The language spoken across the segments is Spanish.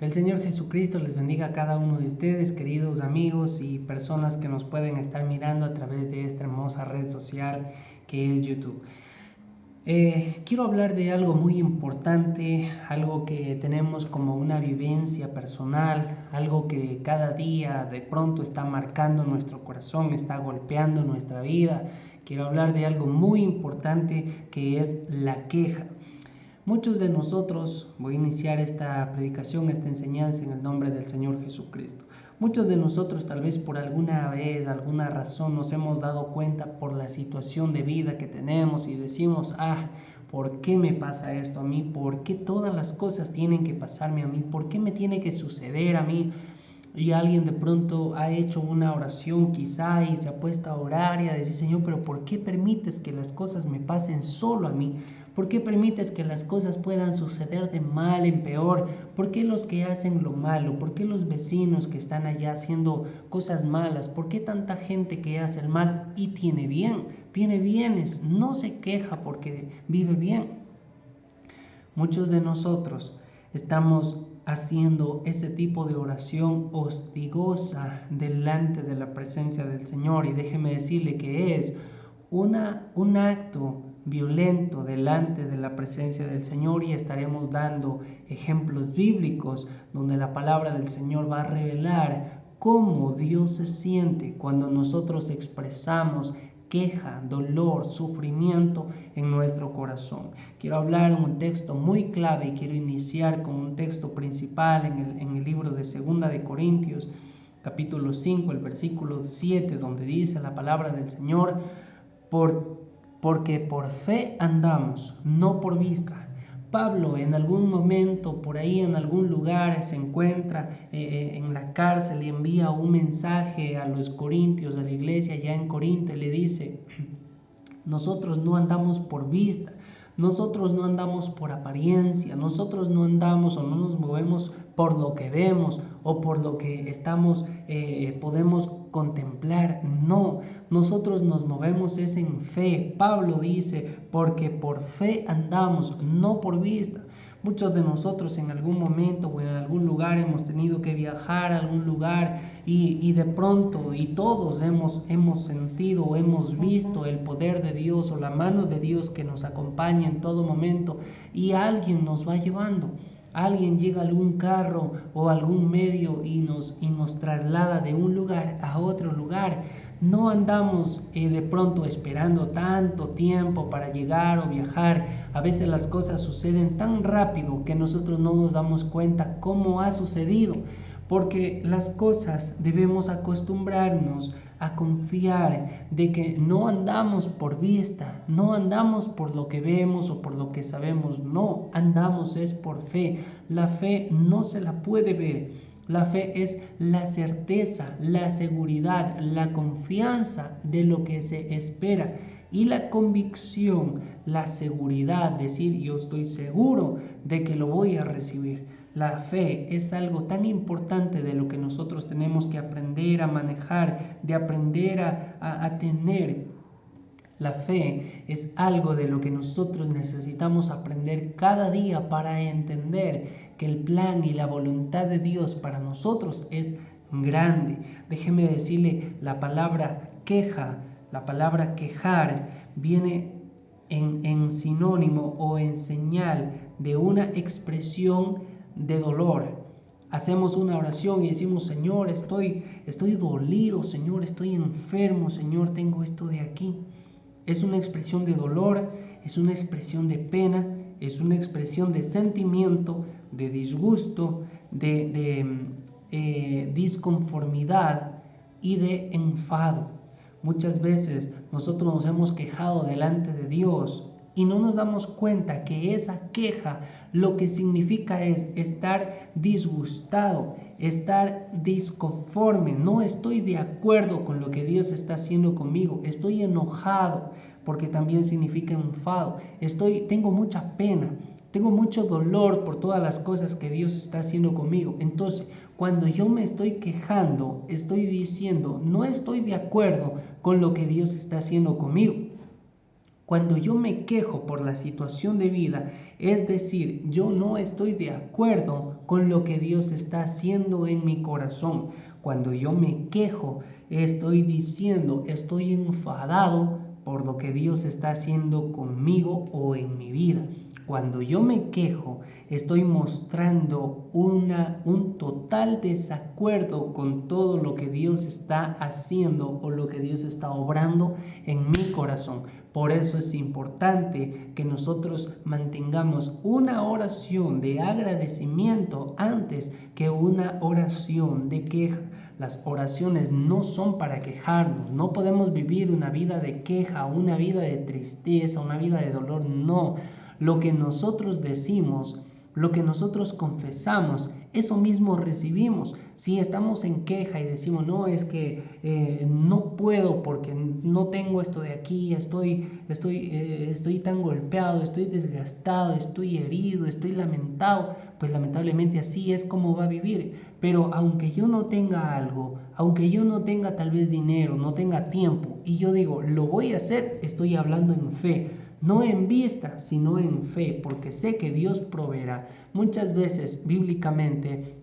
Que el Señor Jesucristo les bendiga a cada uno de ustedes, queridos amigos y personas que nos pueden estar mirando a través de esta hermosa red social que es YouTube. Quiero hablar de algo muy importante, algo que tenemos como una vivencia personal, algo que cada día de pronto está marcando nuestro corazón, está golpeando nuestra vida. Quiero hablar de algo muy importante que es la queja. Muchos de nosotros, voy a iniciar esta predicación, esta enseñanza en el nombre del Señor Jesucristo. Muchos de nosotros tal vez por alguna vez, alguna razón nos hemos dado cuenta por la situación de vida que tenemos y decimos, ¿por qué me pasa esto a mí? ¿Por qué todas las cosas tienen que pasarme a mí? ¿Por qué me tiene que suceder a mí? Y alguien de pronto ha hecho una oración quizá y se ha puesto a orar y a decir, Señor, pero ¿por qué permites que las cosas me pasen solo a mí? ¿Por qué permites que las cosas puedan suceder de mal en peor? ¿Por qué los que hacen lo malo? ¿Por qué los vecinos que están allá haciendo cosas malas? ¿Por qué tanta gente que hace el mal y tiene bienes, no se queja porque vive bien? Muchos de nosotros estamos haciendo ese tipo de oración hostigosa delante de la presencia del Señor, y déjeme decirle que es un acto violento delante de la presencia del Señor, y estaremos dando ejemplos bíblicos donde la palabra del Señor va a revelar cómo Dios se siente cuando nosotros expresamos queja, dolor, sufrimiento en nuestro corazón. Quiero hablar en un texto muy clave y quiero iniciar con un texto principal en el libro de 2 de Corintios, capítulo 5, el versículo 7, donde dice la palabra del Señor, porque por fe andamos, no por vista. Pablo en algún momento, por ahí en algún lugar, se encuentra en la cárcel y envía un mensaje a los corintios, a la iglesia ya en Corinto, y le dice, nosotros no andamos por vista, nosotros no andamos por apariencia, nosotros no andamos o no nos movemos por lo que vemos o por lo que podemos contemplar. No, nosotros nos movemos es en fe. Pablo dice, porque por fe andamos, no por vista. Muchos de nosotros en algún momento o en algún lugar hemos tenido que viajar a algún lugar y de pronto, y todos hemos sentido o hemos visto el poder de Dios o la mano de Dios que nos acompaña en todo momento, y alguien nos va llevando. Alguien llega a algún carro o algún medio y nos traslada de un lugar a otro lugar. No andamos de pronto esperando tanto tiempo para llegar o viajar. A veces las cosas suceden tan rápido que nosotros no nos damos cuenta cómo ha sucedido. Porque las cosas debemos acostumbrarnos a confiar de que no andamos por vista, no andamos por lo que vemos o por lo que sabemos, no, andamos es por fe. La fe no se la puede ver, la fe es la certeza, la seguridad, la confianza de lo que se espera, y la convicción, la seguridad, decir yo estoy seguro de que lo voy a recibir. La fe es algo tan importante de lo que nosotros tenemos que aprender a manejar, de aprender a tener. La fe es algo de lo que nosotros necesitamos aprender cada día para entender que el plan y la voluntad de Dios para nosotros es grande. Déjeme decirle, la palabra queja, la palabra quejar, viene en sinónimo o en señal de una expresión de dolor. Hacemos una oración y decimos, Señor, estoy dolido, Señor, estoy enfermo, Señor, tengo esto de aquí. Es una expresión de dolor, es una expresión de pena, es una expresión de sentimiento, de disgusto, de disconformidad y de enfado. Muchas veces nosotros nos hemos quejado delante de Dios y no nos damos cuenta que esa queja lo que significa es estar disgustado, estar disconforme. No estoy de acuerdo con lo que Dios está haciendo conmigo, estoy enojado, porque también significa enfado. Tengo mucha pena, tengo mucho dolor por todas las cosas que Dios está haciendo conmigo. Entonces, cuando yo me estoy quejando, estoy diciendo, no estoy de acuerdo con lo que Dios está haciendo conmigo. Cuando yo me quejo por la situación de vida, es decir, yo no estoy de acuerdo con lo que Dios está haciendo en mi corazón. Cuando yo me quejo, estoy diciendo, estoy enfadado por lo que Dios está haciendo conmigo o en mi vida. Cuando yo me quejo, estoy mostrando un total desacuerdo con todo lo que Dios está haciendo o lo que Dios está obrando en mi corazón. Por eso es importante que nosotros mantengamos una oración de agradecimiento antes que una oración de queja. Las oraciones no son para quejarnos, no podemos vivir una vida de queja, una vida de tristeza, una vida de dolor, no. Lo que nosotros decimos, lo que nosotros confesamos, eso mismo recibimos. Si estamos en queja y decimos, no, es que no puedo porque no tengo esto de aquí, estoy tan golpeado, estoy desgastado, estoy herido, estoy lamentado, pues lamentablemente así es como va a vivir. Pero aunque yo no tenga algo, aunque yo no tenga tal vez dinero, no tenga tiempo, y yo digo, lo voy a hacer, estoy hablando en fe. No en vista, sino en fe, porque sé que Dios proveerá. Muchas veces, bíblicamente,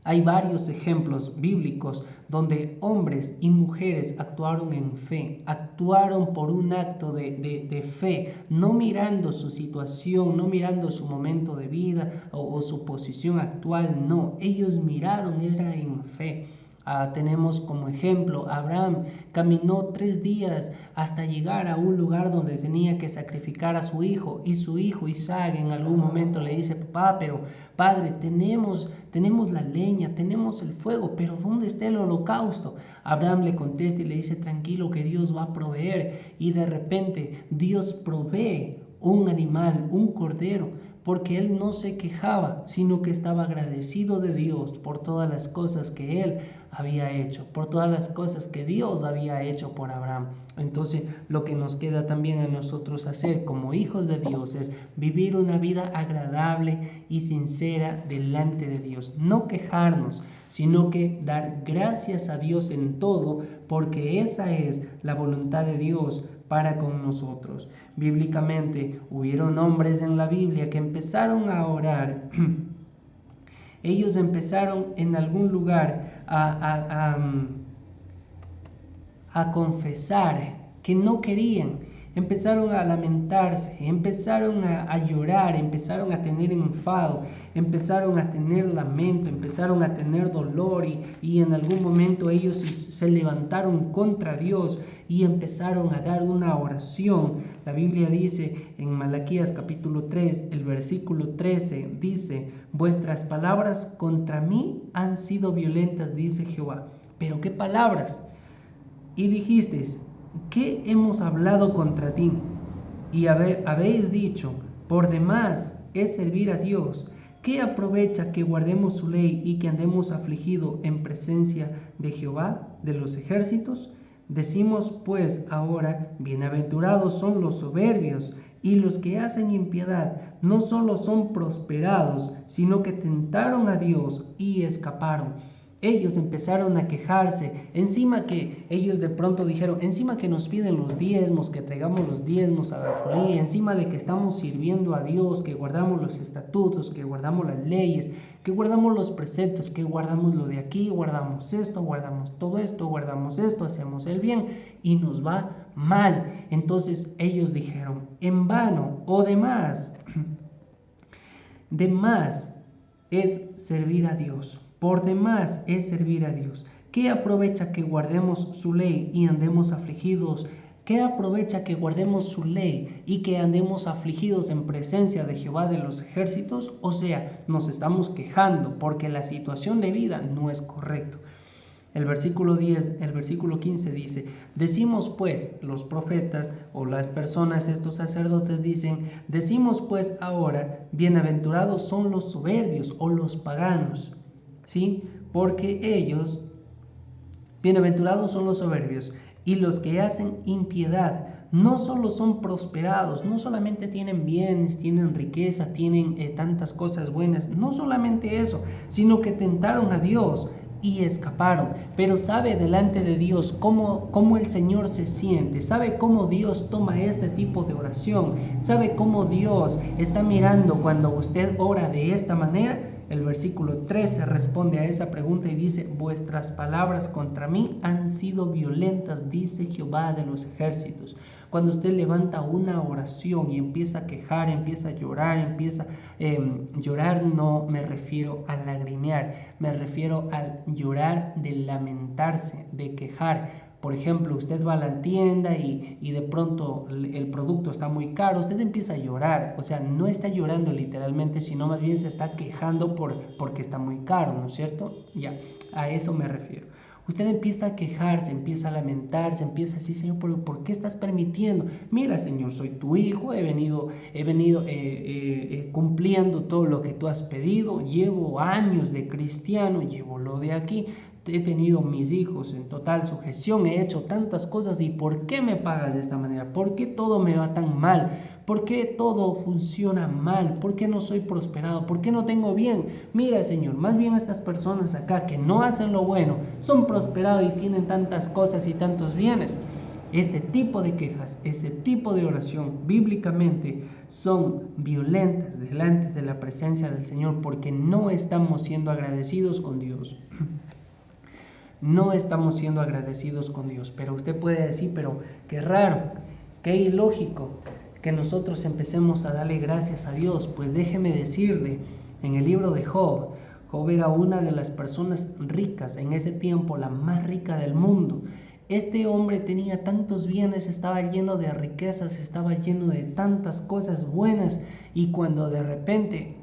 hay varios ejemplos bíblicos donde hombres y mujeres actuaron en fe, actuaron por un acto de fe, no mirando su situación, no mirando su momento de vida o su posición actual, no, ellos miraron, era en fe. Tenemos como ejemplo, Abraham caminó 3 días hasta llegar a un lugar donde tenía que sacrificar a su hijo, y su hijo Isaac en algún momento le dice, papá, pero padre, tenemos la leña, tenemos el fuego, pero ¿dónde está el holocausto? Abraham le contesta y le dice, tranquilo, que Dios va a proveer, y de repente Dios provee un animal, un cordero, porque él no se quejaba, sino que estaba agradecido de Dios por todas las cosas que él había hecho, por todas las cosas que Dios había hecho por Abraham. Entonces, lo que nos queda también a nosotros hacer como hijos de Dios es vivir una vida agradable y sincera delante de Dios. No quejarnos, sino que dar gracias a Dios en todo, porque esa es la voluntad de Dios para con nosotros. Bíblicamente hubieron hombres en la Biblia que empezaron a orar. Ellos empezaron en algún lugar a confesar que no querían. Empezaron a lamentarse, empezaron a llorar, empezaron a tener enfado, empezaron a tener lamento, empezaron a tener dolor y en algún momento ellos se levantaron contra Dios y empezaron a dar una oración. La Biblia dice en Malaquías capítulo 3, el versículo 13, dice, vuestras palabras contra mí han sido violentas, dice Jehová. ¿Pero qué palabras? Y dijisteis, ¿qué hemos hablado contra ti? Y habéis dicho, por demás es servir a Dios. ¿Qué aprovecha que guardemos su ley y que andemos afligidos en presencia de Jehová de los ejércitos? Decimos pues ahora, bienaventurados son los soberbios y los que hacen impiedad, no solo son prosperados, sino que tentaron a Dios y escaparon. Ellos empezaron a quejarse, encima que ellos de pronto dijeron, encima que nos piden los diezmos, que traigamos los diezmos a la alfolí, encima de que estamos sirviendo a Dios, que guardamos los estatutos, que guardamos las leyes, que guardamos los preceptos, que guardamos lo de aquí, guardamos esto, guardamos todo esto, guardamos esto, hacemos el bien y nos va mal. Entonces ellos dijeron, en vano o de más es servir a Dios. Por demás es servir a Dios. ¿Qué aprovecha que guardemos su ley y andemos afligidos? ¿Qué aprovecha que guardemos su ley y que andemos afligidos en presencia de Jehová de los ejércitos? O sea, nos estamos quejando porque la situación de vida no es correcta. El versículo 15 dice, decimos pues, los profetas o las personas, estos sacerdotes dicen, decimos pues ahora, bienaventurados son los soberbios o los paganos. ¿Sí? Porque ellos, bienaventurados son los soberbios y los que hacen impiedad, no solo son prosperados, no solamente tienen bienes, tienen riqueza, tienen tantas cosas buenas, no solamente eso, sino que tentaron a Dios y escaparon. Pero sabe delante de Dios cómo el Señor se siente, sabe cómo Dios toma este tipo de oración, sabe cómo Dios está mirando cuando usted ora de esta manera. el versículo 13 responde a esa pregunta y dice: vuestras palabras contra mí han sido violentas, dice Jehová de los ejércitos. Cuando usted levanta una oración y empieza a quejar, empieza a llorar, llorar, no me refiero a lagrimear, me refiero al llorar de lamentarse, de quejar. Por ejemplo, usted va a la tienda y de pronto el producto está muy caro, usted empieza a llorar, o sea, no está llorando literalmente, sino más bien se está quejando porque está muy caro, ¿no es cierto? Ya, a eso me refiero. Usted empieza a quejarse, empieza a lamentarse, empieza a decir: Señor, ¿por qué estás permitiendo? Mira, Señor, soy tu hijo, he venido cumpliendo todo lo que tú has pedido, llevo años de cristiano, llevo lo de aquí. He tenido mis hijos en total sujeción, he hecho tantas cosas, ¿y por qué me pagas de esta manera? ¿Por qué todo me va tan mal? ¿Por qué todo funciona mal? ¿Por qué no soy prosperado? ¿Por qué no tengo bien? Mira, Señor, más bien estas personas acá que no hacen lo bueno, son prosperados y tienen tantas cosas y tantos bienes. Ese tipo de quejas, ese tipo de oración bíblicamente son violentas delante de la presencia del Señor, porque no estamos siendo agradecidos con Dios. No estamos siendo agradecidos con Dios. Pero usted puede decir: pero qué raro, qué ilógico que nosotros empecemos a darle gracias a Dios. Pues déjeme decirle, en el libro de Job, Job era una de las personas ricas en ese tiempo, la más rica del mundo. Este hombre tenía tantos bienes, estaba lleno de riquezas, estaba lleno de tantas cosas buenas, y cuando de repente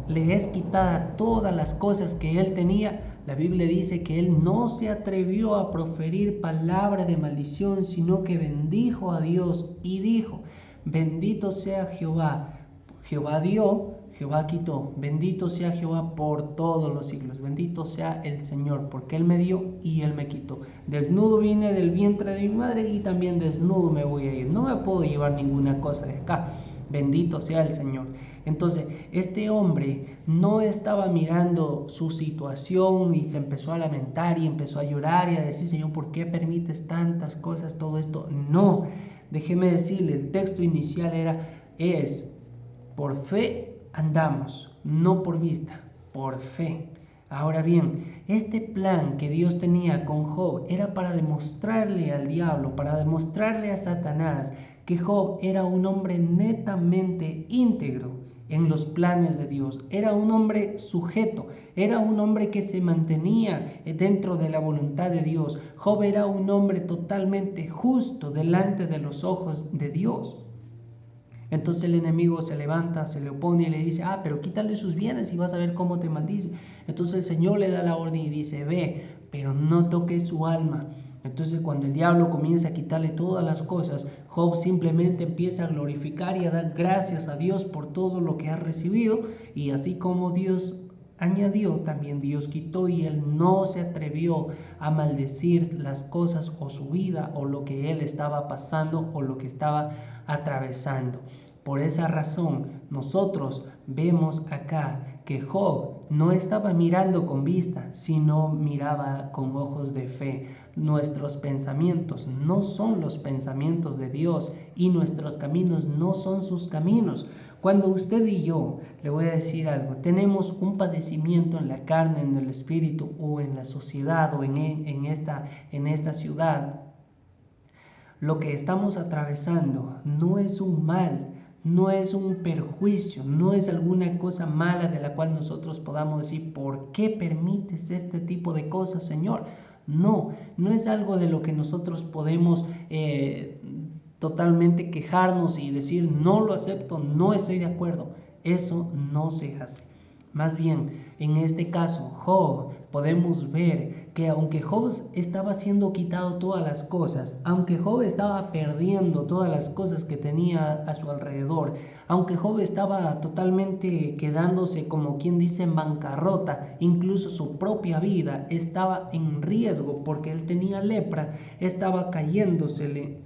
le es quitada todas las cosas que él tenía, la Biblia dice que él no se atrevió a proferir palabra de maldición, sino que bendijo a Dios y dijo: bendito sea Jehová. Jehová dio, Jehová quitó. Bendito sea Jehová por todos los siglos. Bendito sea el Señor, porque Él me dio y Él me quitó. Desnudo vine del vientre de mi madre y también desnudo me voy a ir. No me puedo llevar ninguna cosa de acá. Bendito sea el Señor. Entonces, este hombre no estaba mirando su situación y se empezó a lamentar y empezó a llorar y a decir: Señor, ¿por qué permites tantas cosas, todo esto? No, déjeme decirle, el texto inicial es: por fe andamos, no por vista, por fe. Ahora bien, este plan que Dios tenía con Job era para demostrarle al diablo, para demostrarle a Satanás, que Job era un hombre netamente íntegro en los planes de Dios. Era un hombre sujeto, era un hombre que se mantenía dentro de la voluntad de Dios. Job era un hombre totalmente justo delante de los ojos de Dios. Entonces el enemigo se levanta, se le opone y le dice: pero quítale sus bienes y vas a ver cómo te maldice. Entonces el Señor le da la orden y dice: ve, pero no toques su alma. Entonces cuando el diablo comienza a quitarle todas las cosas, Job simplemente empieza a glorificar y a dar gracias a Dios por todo lo que ha recibido. Y así como Dios añadió, también Dios quitó, y él no se atrevió a maldecir las cosas o su vida o lo que él estaba pasando o lo que estaba atravesando. Por esa razón nosotros vemos acá que Job no estaba mirando con vista, sino miraba con ojos de fe. Nuestros pensamientos no son los pensamientos de Dios y nuestros caminos no son sus caminos. Cuando usted y yo, le voy a decir algo, tenemos un padecimiento en la carne, en el espíritu o en la sociedad o en esta ciudad, lo que estamos atravesando no es un mal, no es un perjuicio, no es alguna cosa mala de la cual nosotros podamos decir: ¿por qué permites este tipo de cosas, Señor? No es algo de lo que nosotros podemos totalmente quejarnos y decir: no lo acepto, no estoy de acuerdo. Eso no se hace. Más bien, en este caso, Job, podemos ver que aunque Job estaba siendo quitado todas las cosas, aunque Job estaba perdiendo todas las cosas que tenía a su alrededor, aunque Job estaba totalmente quedándose, como quien dice, en bancarrota, incluso su propia vida estaba en riesgo porque él tenía lepra, estaba cayéndosele.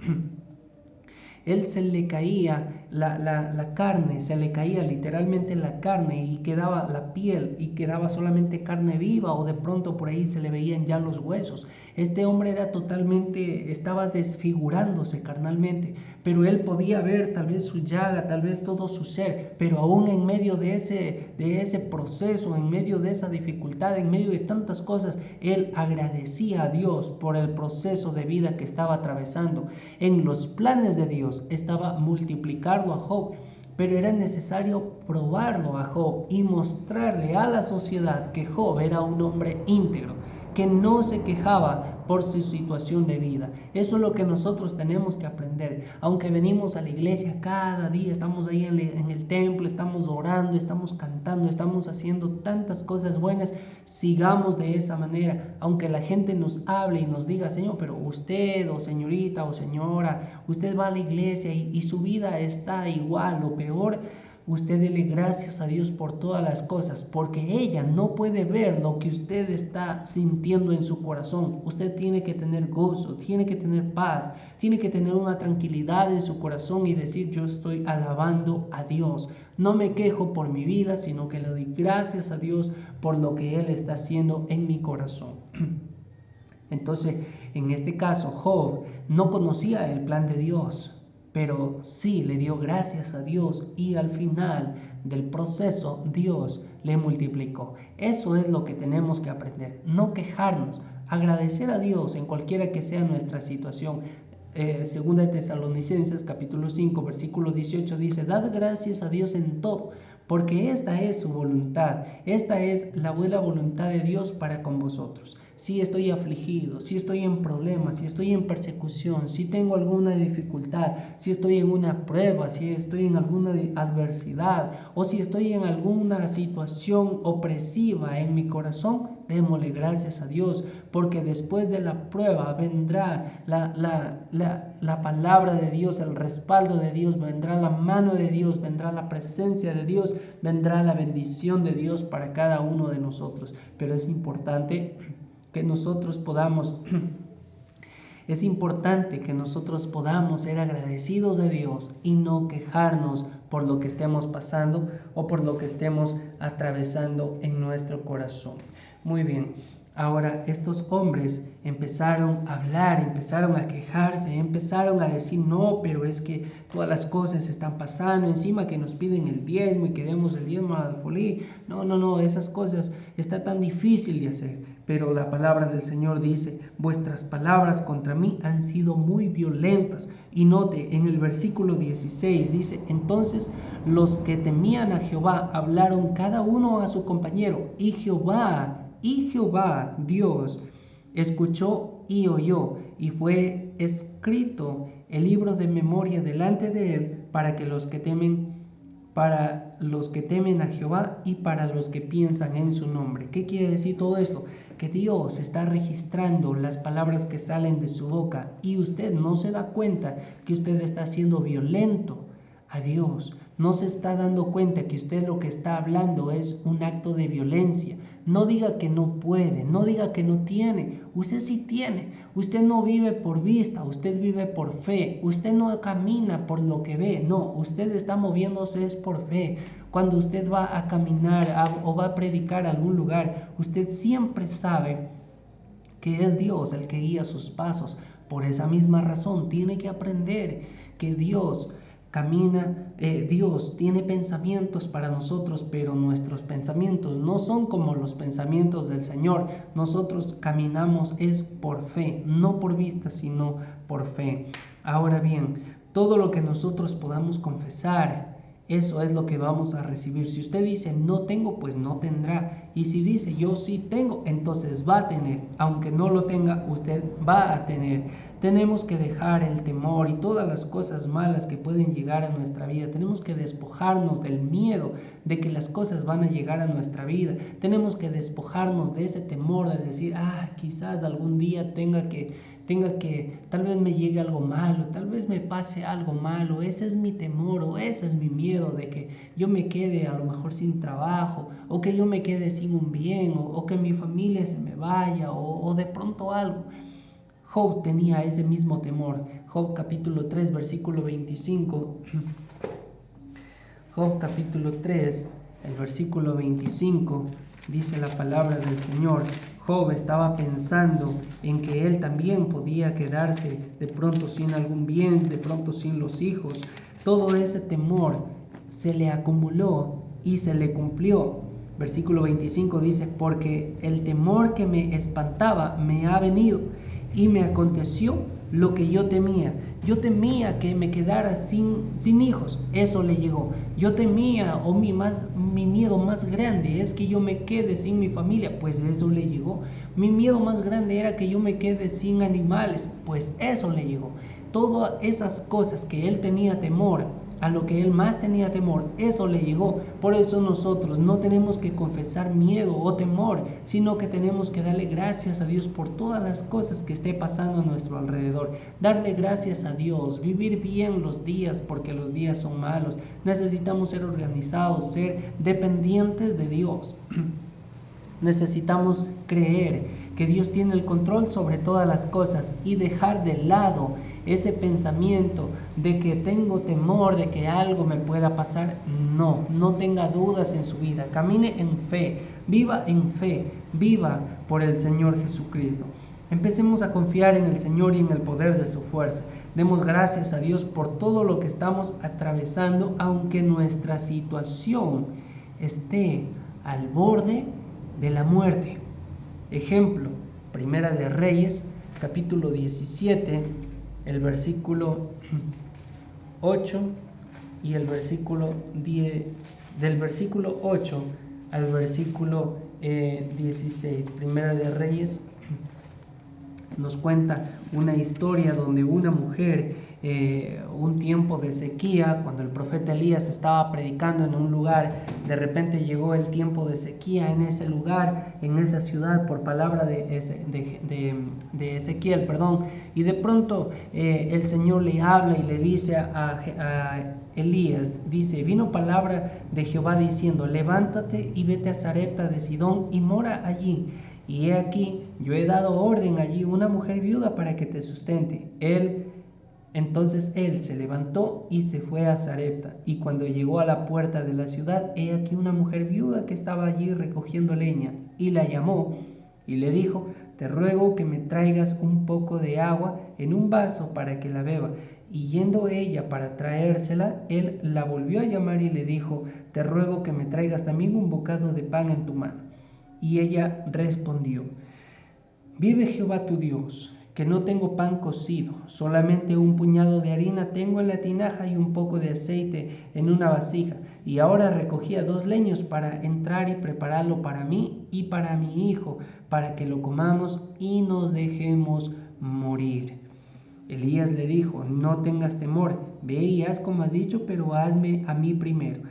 Él se le caía la carne, se le caía literalmente la carne y quedaba la piel y quedaba solamente carne viva, o de pronto por ahí se le veían ya los huesos. Este hombre era totalmente, estaba desfigurándose carnalmente, pero él podía ver tal vez su llaga, tal vez todo su ser, pero aún en medio de ese proceso, en medio de esa dificultad, en medio de tantas cosas, él agradecía a Dios por el proceso de vida que estaba atravesando. En los planes de Dios estaba multiplicarlo a Job, pero era necesario probarlo a Job y mostrarle a la sociedad que Job era un hombre íntegro, que no se quejaba por su situación de vida. Eso es lo que nosotros tenemos que aprender. Aunque venimos a la iglesia cada día, estamos ahí en el templo, estamos orando, estamos cantando, estamos haciendo tantas cosas buenas, sigamos de esa manera. Aunque la gente nos hable y nos diga, Señor, pero usted o señorita o señora, usted va a la iglesia y su vida está igual o peor, usted dele gracias a Dios por todas las cosas, porque ella no puede ver lo que usted está sintiendo en su corazón. Usted tiene que tener gozo, tiene que tener paz, tiene que tener una tranquilidad en su corazón y decir, yo estoy alabando a Dios. No me quejo por mi vida, sino que le doy gracias a Dios por lo que Él está haciendo en mi corazón. Entonces, en este caso, Job no conocía el plan de Dios, pero sí le dio gracias a Dios y al final del proceso Dios le multiplicó. Eso es lo que tenemos que aprender, no quejarnos, agradecer a Dios en cualquiera que sea nuestra situación. Segunda de Tesalonicenses capítulo 5 versículo 18 dice, dad gracias a Dios en todo, porque esta es su voluntad, esta es la buena voluntad de Dios para con vosotros. Si estoy afligido, si estoy en problemas, si estoy en persecución, si tengo alguna dificultad, si estoy en una prueba, si estoy en alguna adversidad o si estoy en alguna situación opresiva en mi corazón, démosle gracias a Dios, porque después de la prueba vendrá la palabra de Dios, el respaldo de Dios, vendrá la mano de Dios, vendrá la presencia de Dios, vendrá la bendición de Dios para cada uno de nosotros. Pero es importante que nosotros podamos ser agradecidos de Dios y no quejarnos por lo que estemos pasando o por lo que estemos atravesando en nuestro corazón. Muy bien, ahora estos hombres empezaron a hablar, empezaron a quejarse, empezaron a decir, no, pero es que todas las cosas están pasando, encima que nos piden el diezmo y que demos el diezmo al alfolí. No, esas cosas está tan difícil de hacer. Pero la palabra del Señor dice, vuestras palabras contra mí han sido muy violentas. Y note, en el versículo 16 dice, entonces los que temían a Jehová hablaron cada uno a su compañero, y Jehová, Dios, escuchó y oyó, y fue escrito el libro de memoria delante de él para los que temen a Jehová y para los que piensan en su nombre. ¿Qué quiere decir todo esto? Que Dios está registrando las palabras que salen de su boca y usted no se da cuenta que usted está siendo violento a Dios. No se está dando cuenta que usted lo que está hablando es un acto de violencia. No diga que no puede, no diga que no tiene. Usted sí tiene. Usted no vive por vista, usted vive por fe. Usted no camina por lo que ve, no. Usted está moviéndose es por fe. Cuando usted va a caminar o va a predicar a algún lugar, usted siempre sabe que es Dios el que guía sus pasos. Por esa misma razón tiene que aprender que Dios Dios tiene pensamientos para nosotros, pero nuestros pensamientos no son como los pensamientos del Señor. Nosotros caminamos es por fe, no por vista, sino por fe. Ahora bien, todo lo que nosotros podamos confesar, eso es lo que vamos a recibir. Si usted dice no tengo, pues no tendrá. Y si dice yo sí tengo, entonces va a tener. Aunque no lo tenga, usted va a tener. Tenemos que dejar el temor y todas las cosas malas que pueden llegar a nuestra vida. Tenemos que despojarnos del miedo de que las cosas van a llegar a nuestra vida. Tenemos que despojarnos de ese temor de decir, quizás algún día tenga que, tal vez me llegue algo malo, tal vez me pase algo malo. Ese es mi temor o ese es mi miedo de que yo me quede a lo mejor sin trabajo o que yo me quede sin un bien o que mi familia se me vaya o de pronto algo. Job tenía ese mismo temor. Job capítulo 3, versículo 25. Job capítulo 3, el versículo 25, dice la palabra del Señor. Job estaba pensando en que él también podía quedarse de pronto sin algún bien, de pronto sin los hijos. Todo ese temor se le acumuló y se le cumplió. Versículo 25 dice: porque el temor que me espantaba me ha venido y me aconteció lo que yo temía. Yo temía que me quedara sin hijos, eso le llegó. Yo temía, mi miedo más grande es que yo me quede sin mi familia, pues eso le llegó. Mi miedo más grande era que yo me quede sin animales, pues eso le llegó. Todas esas cosas que él tenía temor, a lo que él más tenía temor, eso le llegó. Por eso nosotros no tenemos que confesar miedo o temor, sino que tenemos que darle gracias a Dios por todas las cosas que esté pasando a nuestro alrededor. Darle gracias a Dios, vivir bien los días, porque los días son malos. Necesitamos ser organizados, ser dependientes de Dios. Necesitamos creer que Dios tiene el control sobre todas las cosas y dejar de lado ese pensamiento de que tengo temor de que algo me pueda pasar. No tenga dudas en su vida. Camine en fe, viva por el Señor Jesucristo. Empecemos a confiar en el Señor y en el poder de su fuerza. Demos gracias a Dios por todo lo que estamos atravesando, aunque nuestra situación esté al borde de la muerte. Ejemplo, Primera de Reyes, capítulo 17, el versículo 8 y el versículo 10, del versículo 8 al versículo 16. Primera de Reyes nos cuenta una historia donde una mujer, un tiempo de sequía, cuando el profeta Elías estaba predicando en un lugar, de repente llegó el tiempo de sequía en ese lugar, en esa ciudad, por palabra de Ezequiel, y de pronto el Señor le habla y le dice a Elías, dice: vino palabra de Jehová diciendo, levántate y vete a Sarepta de Sidón y mora allí. Y he aquí, yo he dado orden allí una mujer viuda para que te sustente. Entonces él se levantó y se fue a Sarepta. Y cuando llegó a la puerta de la ciudad, he aquí una mujer viuda que estaba allí recogiendo leña. Y la llamó y le dijo: te ruego que me traigas un poco de agua en un vaso para que la beba. Y yendo ella para traérsela, él la volvió a llamar y le dijo: te ruego que me traigas también un bocado de pan en tu mano. Y ella respondió: vive Jehová tu Dios, que no tengo pan cocido, solamente un puñado de harina tengo en la tinaja y un poco de aceite en una vasija. Y ahora recogía 2 leños para entrar y prepararlo para mí y para mi hijo, para que lo comamos y nos dejemos morir. Elías le dijo: no tengas temor, ve y haz como has dicho, pero hazme a mí primero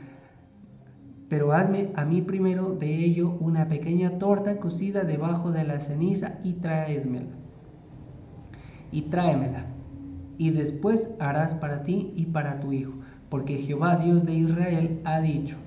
de ello una pequeña torta cocida debajo de la ceniza y tráemela. Y después harás para ti y para tu hijo, porque Jehová Dios de Israel ha dicho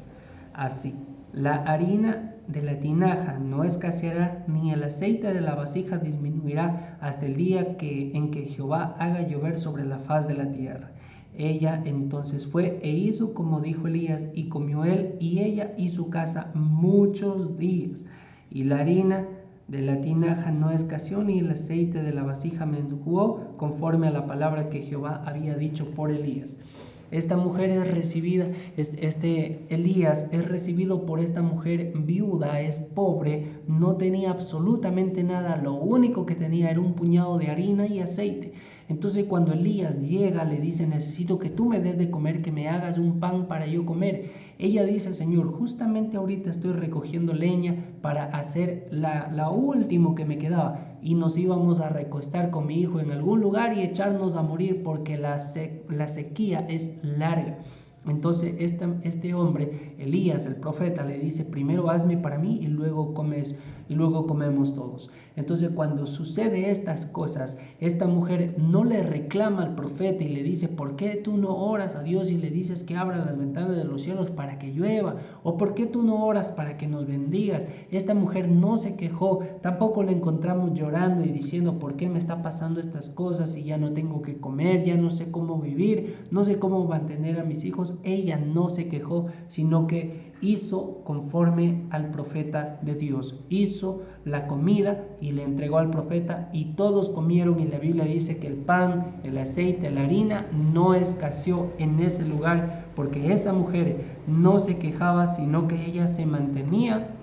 así: la harina de la tinaja no escaseará, ni el aceite de la vasija disminuirá hasta el día en que Jehová haga llover sobre la faz de la tierra. Ella entonces fue e hizo como dijo Elías, y comió él y ella y su casa muchos días. Y la harina de la tinaja no escaseó, ni el aceite de la vasija menguó, conforme a la palabra que Jehová había dicho por Elías. Esta mujer es recibida, Elías es recibido por esta mujer viuda, es pobre, no tenía absolutamente nada, lo único que tenía era un puñado de harina y aceite. Entonces cuando Elías llega, le dice: necesito que tú me des de comer, que me hagas un pan para yo comer. Ella dice: Señor, justamente ahorita estoy recogiendo leña para hacer la último que me quedaba, y nos íbamos a recostar con mi hijo en algún lugar y echarnos a morir, porque la sequía es larga. Entonces este hombre, Elías, el profeta, le dice: primero hazme para mí y luego comemos todos. Entonces cuando sucede estas cosas, esta mujer no le reclama al profeta y le dice: ¿por qué tú no oras a Dios y le dices que abra las ventanas de los cielos para que llueva? ¿O por qué tú no oras para que nos bendigas? Esta mujer no se quejó, tampoco la encontramos llorando y diciendo: ¿por qué me está pasando estas cosas y ya no tengo que comer, ya no sé cómo vivir, no sé cómo mantener a mis hijos? Ella no se quejó, sino que hizo conforme al profeta de Dios. Hizo la comida y le entregó al profeta y todos comieron, y la Biblia dice que el pan, el aceite, la harina no escaseó en ese lugar, porque esa mujer no se quejaba, sino que ella se mantenía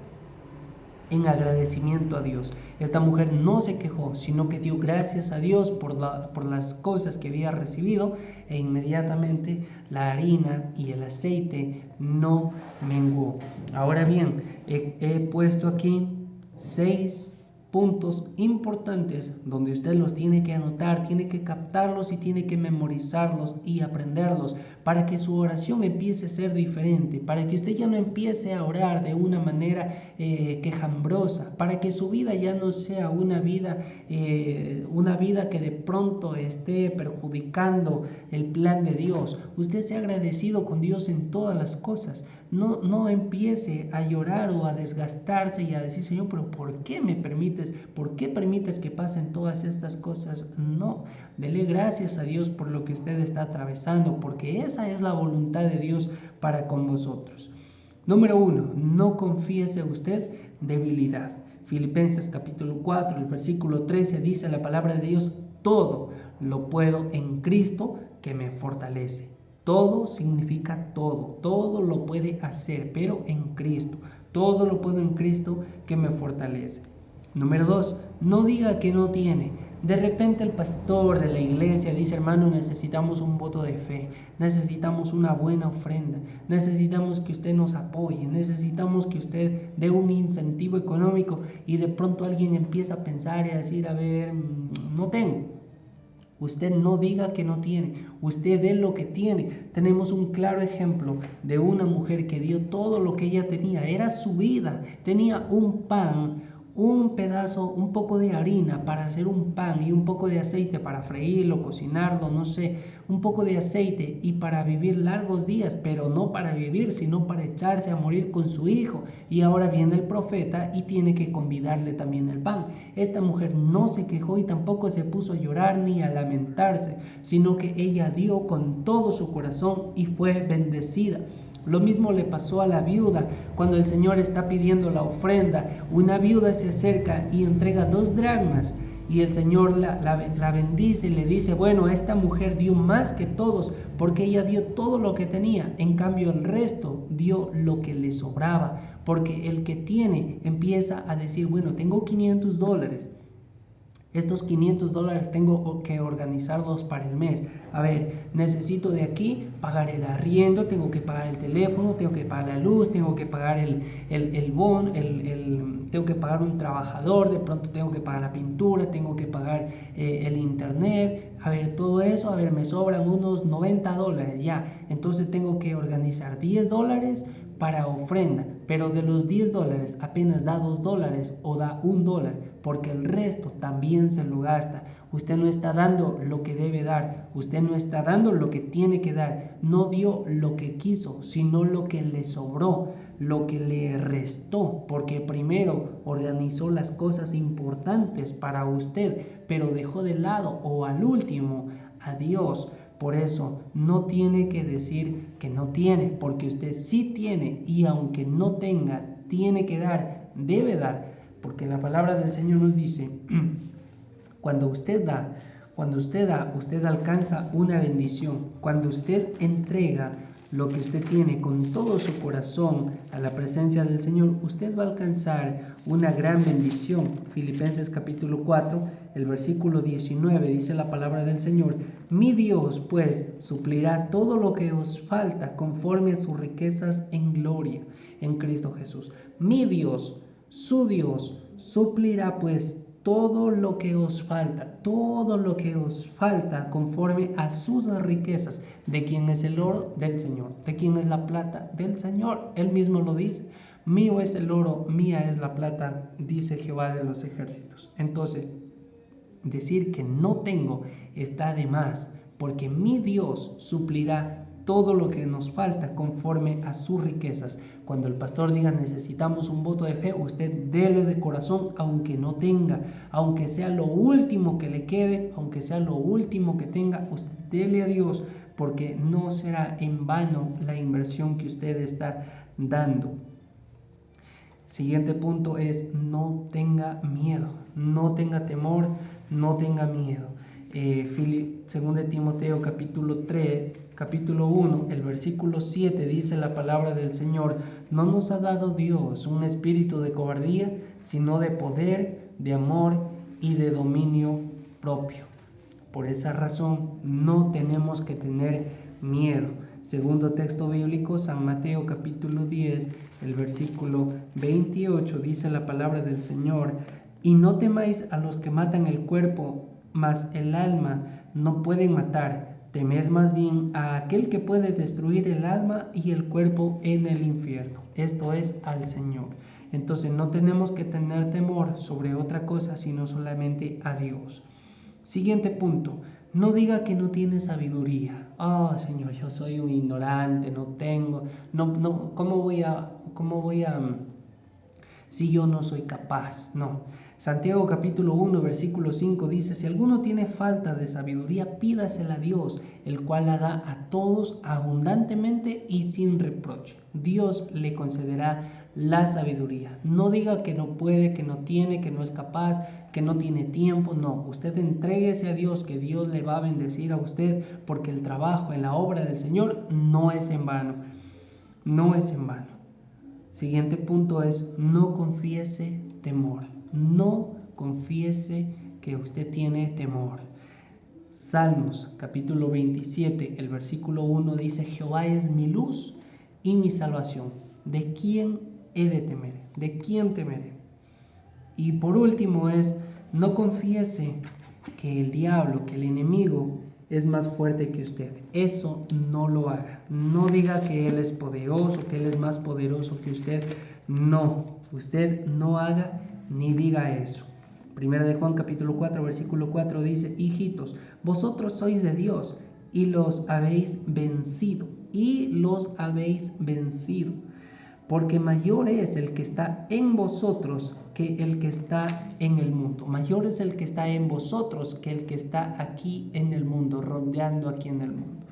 en agradecimiento a Dios. Esta mujer no se quejó, sino que dio gracias a Dios por las cosas que había recibido, e inmediatamente la harina y el aceite no menguó. Ahora bien, he puesto aquí 6 puntos importantes donde usted los tiene que anotar, tiene que captarlos y tiene que memorizarlos y aprenderlos para que su oración empiece a ser diferente, para que usted ya no empiece a orar de una manera quejambrosa, para que su vida ya no sea una vida que de pronto esté perjudicando el plan de Dios. Usted sea agradecido con Dios en todas las cosas. No empiece a llorar o a desgastarse y a decir: Señor, pero ¿por qué me permites? ¿Por qué permites que pasen todas estas cosas? No, dele gracias a Dios por lo que usted está atravesando, porque esa es la voluntad de Dios para con vosotros. Número 1, no confíese usted debilidad. Filipenses capítulo 4, el versículo 13 dice la palabra de Dios: todo lo puedo en Cristo que me fortalece. Todo significa todo lo puede hacer, pero en Cristo. Todo lo puedo en Cristo que me fortalece. Número 2, no diga que no tiene. De repente el pastor de la iglesia dice: hermano, necesitamos un voto de fe, necesitamos una buena ofrenda, necesitamos que usted nos apoye, necesitamos que usted dé un incentivo económico, y de pronto alguien empieza a pensar y a decir: a ver, no tengo. Usted no diga que no tiene, usted dé lo que tiene. Tenemos un claro ejemplo de una mujer que dio todo lo que ella tenía, era su vida. Tenía un pan, un pedazo, un poco de harina para hacer un pan y un poco de aceite para freírlo, cocinarlo, no sé, un poco de aceite y para vivir largos días, pero no para vivir, sino para echarse a morir con su hijo. Y ahora viene el profeta y tiene que convidarle también el pan. Esta mujer no se quejó y tampoco se puso a llorar ni a lamentarse, sino que ella dio con todo su corazón y fue bendecida. Lo mismo le pasó a la viuda cuando el Señor está pidiendo la ofrenda. Una viuda se acerca y entrega 2 dracmas y el Señor la bendice y le dice: bueno, esta mujer dio más que todos porque ella dio todo lo que tenía. En cambio el resto dio lo que le sobraba, porque el que tiene empieza a decir: bueno, tengo $500. Estos $500 tengo que organizarlos para el mes. A ver, necesito de aquí pagar el arriendo, tengo que pagar el teléfono, tengo que pagar la luz, tengo que pagar tengo que pagar un trabajador, de pronto tengo que pagar la pintura, tengo que pagar el internet. A ver, todo eso, a ver, me sobran unos $90 ya. Entonces tengo que organizar $10 para ofrenda, pero de los $10 apenas da $2 o da $1, porque el resto también se lo gasta. Usted no está dando lo que debe dar, usted no está dando lo que tiene que dar, no dio lo que quiso, sino lo que le sobró, lo que le restó, porque primero organizó las cosas importantes para usted, pero dejó de lado o al último a Dios. Por eso no tiene que decir que no tiene, porque usted sí tiene, y aunque no tenga, tiene que dar, debe dar, porque la palabra del Señor nos dice: cuando usted da, usted alcanza una bendición. Cuando usted entrega lo que usted tiene con todo su corazón a la presencia del Señor, usted va a alcanzar una gran bendición. Filipenses capítulo 4, el versículo 19, dice la palabra del Señor: mi Dios pues suplirá todo lo que os falta conforme a sus riquezas en gloria en Cristo Jesús. Mi Dios, su Dios, suplirá pues todo lo que os falta conforme a sus riquezas. ¿De quién es el oro? Del Señor. ¿De quién es la plata? Del Señor. Él mismo lo dice. Mío es el oro, mía es la plata, dice Jehová de los ejércitos. Entonces, decir que no tengo está de más, porque mi Dios suplirá todo lo que nos falta conforme a sus riquezas. Cuando el pastor diga necesitamos un voto de fe, usted dele de corazón, aunque no tenga, aunque sea lo último que le quede, aunque sea lo último que tenga, usted dele a Dios, porque no será en vano la inversión que usted está dando. Siguiente punto es: no tenga miedo, no tenga temor, no tenga miedo. 2 Timoteo capítulo 1, el versículo 7 dice la palabra del Señor: no nos ha dado Dios un espíritu de cobardía, sino de poder, de amor y de dominio propio. Por esa razón no tenemos que tener miedo. Segundo texto bíblico, San Mateo capítulo 10, el versículo 28, dice la palabra del Señor: y no temáis a los que matan el cuerpo, mas el alma no pueden matar. Temed más bien a aquel que puede destruir el alma y el cuerpo en el infierno. Esto es al Señor. Entonces no tenemos que tener temor sobre otra cosa, sino solamente a Dios. Siguiente punto: no diga que no tiene sabiduría. Señor, yo soy un ignorante, no tengo, ¿cómo voy a si yo no soy capaz? No. Santiago capítulo 1 versículo 5 dice: si alguno tiene falta de sabiduría, pídasela a Dios, el cual la da a todos abundantemente y sin reproche. Dios le concederá la sabiduría. No diga que no puede, que no tiene, que no es capaz, que no tiene tiempo. No, usted entréguese a Dios, que Dios le va a bendecir a usted, porque el trabajo en la obra del Señor no es en vano. No es en vano. Siguiente punto es: no confiese temor. No confiese que usted tiene temor. Salmos capítulo 27, el versículo 1 dice: Jehová es mi luz y mi salvación. ¿De quién he de temer? ¿De quién temeré? Y por último es: no confiese que el diablo, que el enemigo es más fuerte que usted. Eso no lo haga. No diga que él es poderoso, que él es más poderoso que usted. No, usted no haga ni diga eso. Primera de Juan capítulo 4 versículo 4 dice: hijitos, vosotros sois de Dios y los habéis vencido. Porque mayor es el que está en vosotros que el que está en el mundo. Mayor es el que está en vosotros que el que está aquí en el mundo, rodeando aquí en el mundo.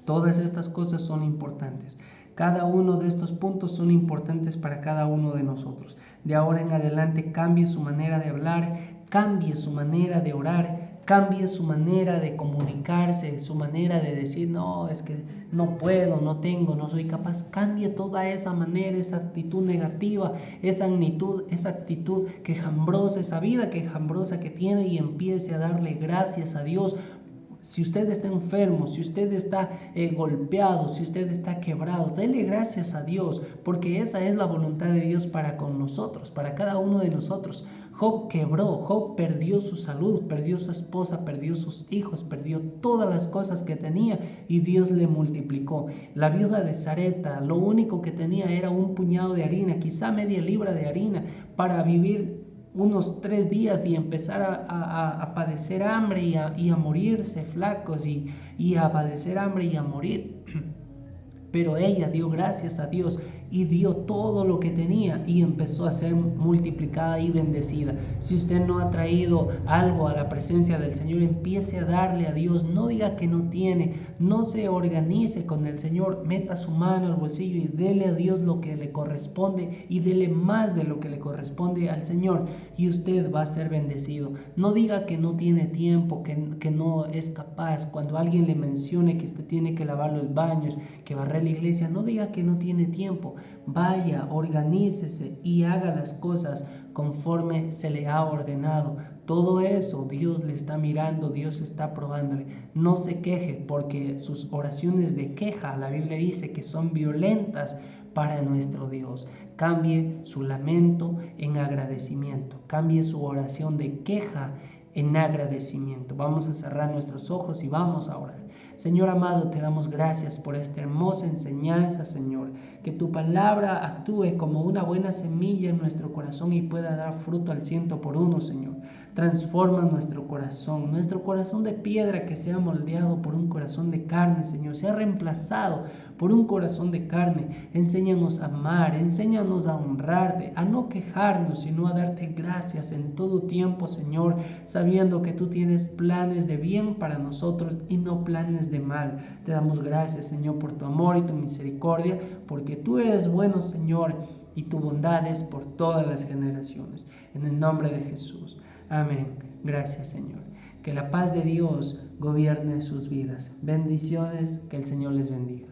Todas estas cosas son importantes. Cada uno de estos puntos son importantes para cada uno de nosotros. De ahora en adelante cambie su manera de hablar, cambie su manera de orar, cambie su manera de comunicarse, su manera de decir: no, es que no puedo, no tengo, no soy capaz. Cambie toda esa manera, esa actitud negativa, esa actitud quejambrosa, esa vida quejambrosa que tiene, y empiece a darle gracias a Dios. Si usted está enfermo, si usted está golpeado, si usted está quebrado, dele gracias a Dios, porque esa es la voluntad de Dios para con nosotros, para cada uno de nosotros. Job quebró, Job perdió su salud, perdió su esposa, perdió sus hijos, perdió todas las cosas que tenía, y Dios le multiplicó. La viuda de Sarepta, lo único que tenía era un puñado de harina, quizá media libra de harina, para vivir unos 3 días y empezar a padecer hambre y a morirse flacos y a padecer hambre y a morir. Pero ella dio gracias a Dios y dio todo lo que tenía y empezó a ser multiplicada y bendecida. Si usted no ha traído algo a la presencia del Señor, empiece a darle a Dios. No diga que no tiene, no se organice con el Señor, meta su mano al bolsillo y dele a Dios lo que le corresponde, y dele más de lo que le corresponde al Señor, y usted va a ser bendecido. No diga que no tiene tiempo, que no es capaz. Cuando alguien le mencione que usted tiene que lavar los baños, que barrer la iglesia, no diga que no tiene tiempo. Vaya, organícese y haga las cosas conforme se le ha ordenado. Todo eso Dios le está mirando, Dios está probándole. No se queje, porque sus oraciones de queja, la Biblia dice que son violentas, para nuestro Dios. Cambie su lamento en agradecimiento. Cambie su oración de queja en agradecimiento. Vamos a cerrar nuestros ojos y vamos a orar. Señor amado, te damos gracias por esta hermosa enseñanza, Señor. Que tu palabra actúe como una buena semilla en nuestro corazón y pueda dar fruto al 100%, Señor. Transforma nuestro corazón de piedra que sea moldeado por un corazón de carne, Señor. Sea reemplazado por un corazón de carne. Enséñanos a amar, enséñanos a honrarte, a no quejarnos, sino a darte gracias en todo tiempo, Señor, sabiendo que tú tienes planes de bien para nosotros y no planes de mal. Te damos gracias, Señor, por tu amor y tu misericordia, porque tú eres bueno, Señor, y tu bondad es por todas las generaciones. En el nombre de Jesús. Amén. Gracias, Señor. Que la paz de Dios gobierne sus vidas. Bendiciones, que el Señor les bendiga.